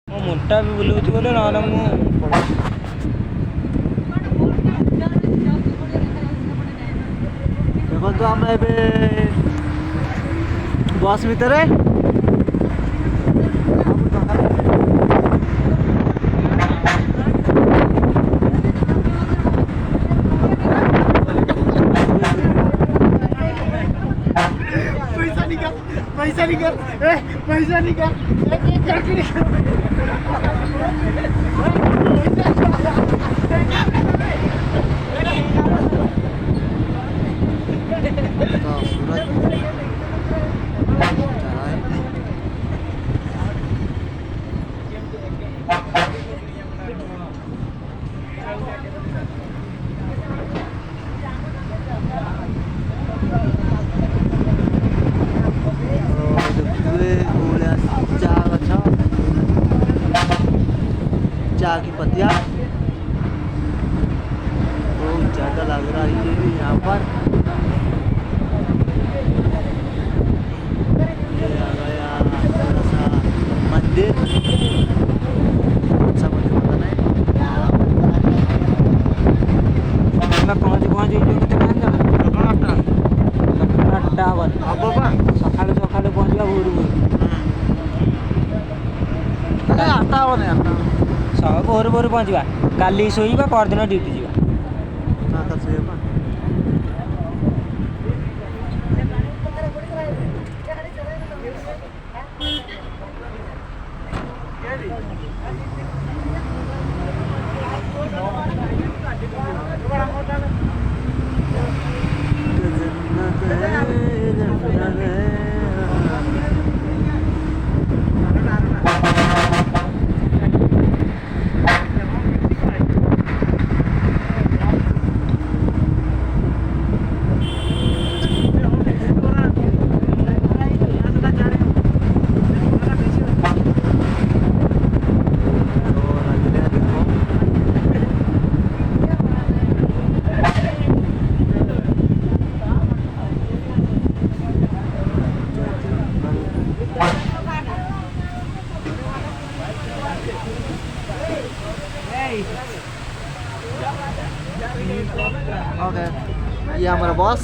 ମୋ ମୁଣ୍ଡଟା ବି ବୁଲଉଛି ବୋଲି ନହେଲେ ମୁଁ ଦେଖନ୍ତୁ ଆମେ ଏବେ ବସ୍ ଭିତରେ पैसा निकाल पैसा निकाल चा की पत्तियाँ बहुत ज़्यादा लग रहा है ये यहाँ पर। ये आ गया थोड़ा सा मंदिर, अच्छा मंदिर पता नहीं। पहुँच टावर सकाल सकाल पहुँचा भोर भोर आता हो नहीं आता सब भोर भोर पहुँचवा काली शोवा परदिन ड्यूटी जावा ओके ये हमारा बॉस